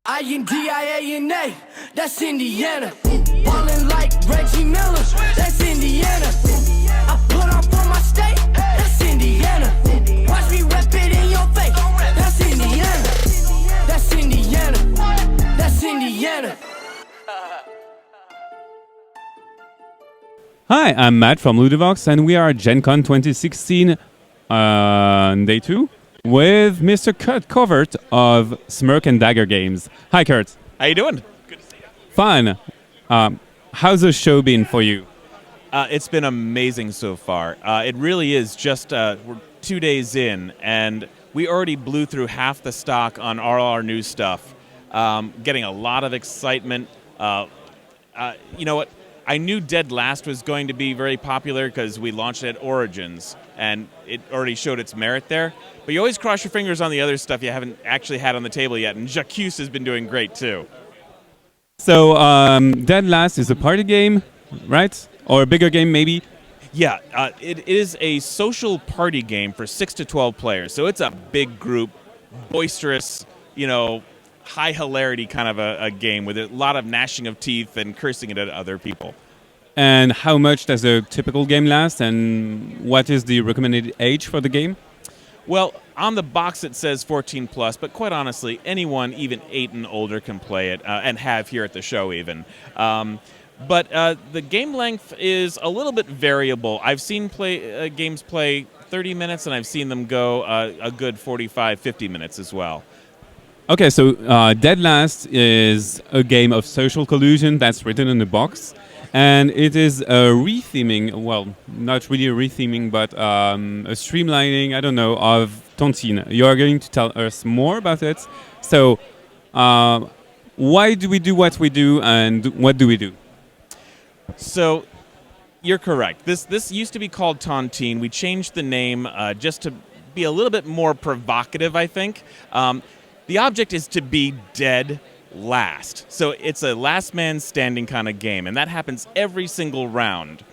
Indiana, that's Indiana. Ballin' like Reggie Miller, that's Indiana. I put up on my state, that's Indiana. Watch me rep it in your face, that's Indiana. That's Indiana, that's Indiana. Hi, I'm Matt from Ludovox, and we are at GenCon 2016 on day 2 with Mr. Kurt Covert of Smirt and Dagger Games. Hi, Kurt. How you doing? Good to see you. Fun. How's the show been for you? It's been amazing so far. It really is just we're 2 days in, and we already blew through half the stock on all our new stuff, getting a lot of excitement. You know what? I knew Dead Last was going to be very popular because we launched it at Origins, and it already showed its merit there. But you always cross your fingers on the other stuff you haven't actually had on the table yet, and J'Accuse has been doing great too. So, Dead Last is a party game, right? Or a bigger game, maybe? Yeah, it is a social party game for 6 to 12 players. So it's a big group, boisterous, high hilarity kind of a game with a lot of gnashing of teeth and cursing it at other people. And how much does a typical game last, and what is the recommended age for the game? Well, on the box it says 14 plus, but quite honestly, anyone even 8 and older can play it, and have here at the show even. But the game length is a little bit variable. I've seen games play 30 minutes, and I've seen them go a good 45, 50 minutes as well. Okay, so Dead Last is a game of social collusion that's written in the box, and it is a retheming, well, not really a retheming, but a streamlining, I don't know, of Tontine. You are going to tell us more about it. So, why do we do what we do, and what do we do? So, you're correct. This used to be called Tontine. We changed the name just to be a little bit more provocative, I think. The object is to be dead last. So it's a last man standing kind of game, and that happens every single round.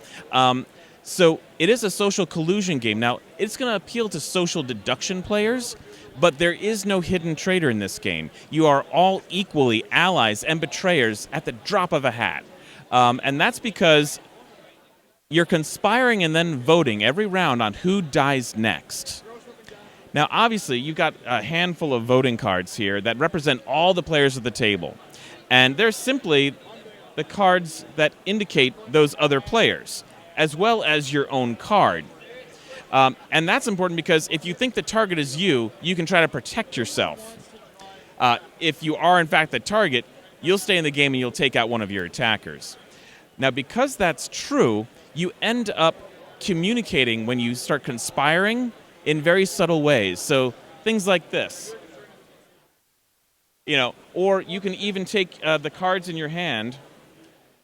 So it is a social collusion game. Now, it's going to appeal to social deduction players, but there is no hidden traitor in this game. You are all equally allies and betrayers at the drop of a hat. And that's because you're conspiring and then voting every round on who dies next. Now, obviously, you've got a handful of voting cards here that represent all the players at the table. And they're simply the cards that indicate those other players, as well as your own card. And that's important because if you think the target is you, you can try to protect yourself. If you are, in fact, the target, you'll stay in the game and you'll take out one of your attackers. Now, because that's true, you end up communicating when you start conspiring in very subtle ways. So things like this. Or you can even take the cards in your hand,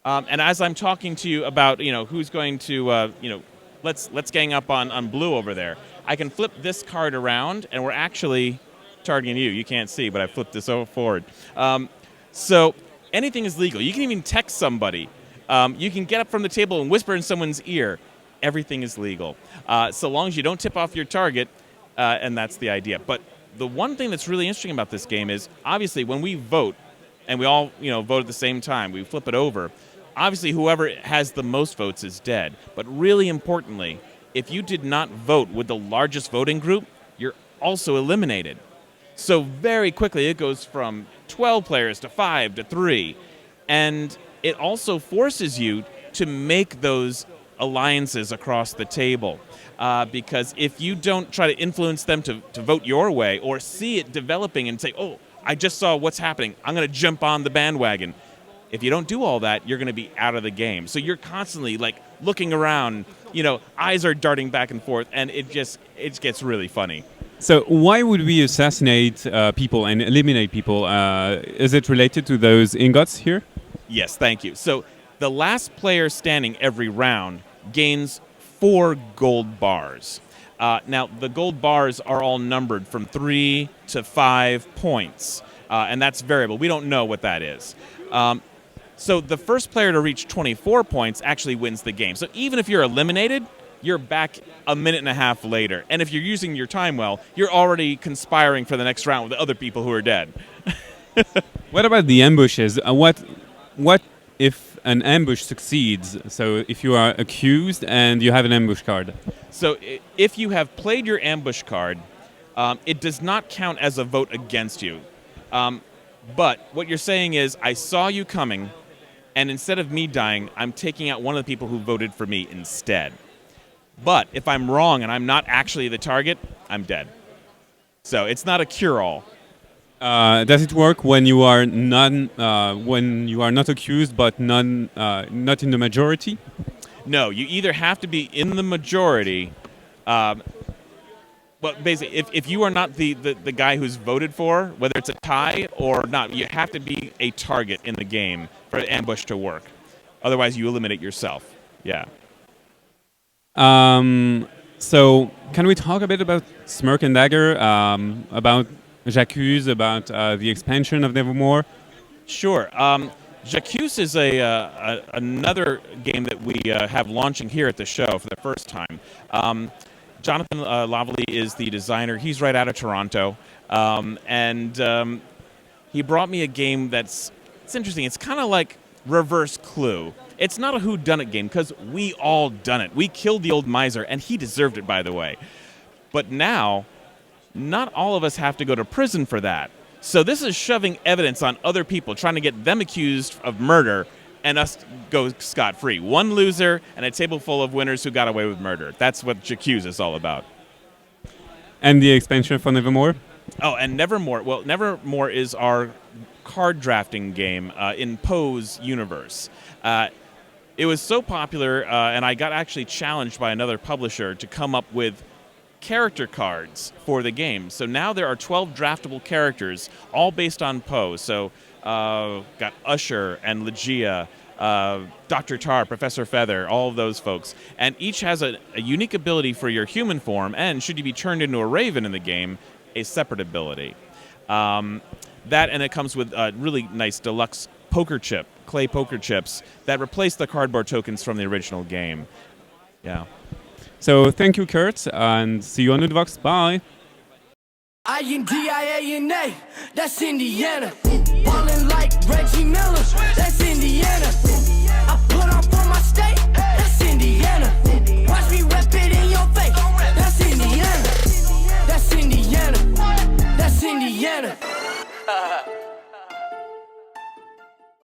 and as I'm talking to you about, who's going to, let's gang up on blue over there, I can flip this card around, and we're actually targeting you. You can't see, but I flipped this over forward. So anything is legal. You can even text somebody. You can get up from the table and whisper in someone's ear. Everything is legal, so long as you don't tip off your target, and that's the idea. But the one thing that's really interesting about this game is, obviously, when we vote, and we all vote at the same time, we flip it over, obviously whoever has the most votes is dead. But really importantly, if you did not vote with the largest voting group, you're also eliminated. So very quickly it goes from 12 players to 5 to 3, and it also forces you to make those alliances across the table, because if you don't try to influence them to vote your way, or see it developing and say, oh, I just saw what's happening, I'm going to jump on the bandwagon. If you don't do all that, you're going to be out of the game. So you're constantly looking around, eyes are darting back and forth, and it gets really funny. So why would we assassinate people and eliminate people? Is it related to those ingots here? Yes, thank you. So the last player standing every round gains 4 gold bars. Now, the gold bars are all numbered from 3 to 5 points, and that's variable. We don't know what that is. So the first player to reach 24 points actually wins the game. So even if you're eliminated, you're back a minute and a half later. And if you're using your time well, you're already conspiring for the next round with the other people who are dead. What about the ambushes? What if an ambush succeeds? So if you are accused and you have an ambush card. So if you have played your ambush card, it does not count as a vote against you. But what you're saying is, I saw you coming, and instead of me dying, I'm taking out one of the people who voted for me instead. But if I'm wrong and I'm not actually the target, I'm dead. So it's not a cure-all. Does it work when you are not accused but not in the majority? No, you either have to be in the majority. But basically, if you are not the guy who's voted for, whether it's a tie or not, you have to be a target in the game for ambush to work. Otherwise, you eliminate yourself. Yeah. So can we talk a bit about Smirt and Dagger, about J'accuse, about the expansion of Nevermore? Sure. J'accuse is another game that we have launching here at the show for the first time. Jonathan Lavallee is the designer. He's right out of Toronto. And he brought me a game it's interesting. It's kind of like Reverse Clue. It's not a whodunit game because we all done it. We killed the old miser, and he deserved it, by the way. But now, not all of us have to go to prison for that. So this is shoving evidence on other people, trying to get them accused of murder, and us go scot-free. One loser and a table full of winners who got away with murder. That's what J'accuse is all about. And the expansion for Nevermore? Oh, and Nevermore. Well, Nevermore is our card drafting game in Poe's universe. It was so popular, and I got actually challenged by another publisher to come up with character cards for the game. So now there are 12 draftable characters, all based on Poe. So got Usher and Legia, Dr. Tar, Professor Feather, all of those folks. And each has a unique ability for your human form, and should you be turned into a raven in the game, a separate ability. That, and it comes with really nice deluxe clay poker chips that replace the cardboard tokens from the original game. Yeah. So thank you, Kurt, and see you on Woodvox. Bye. INDIANA, that's Indiana. Ballin' like Reggie Miller, that's Indiana.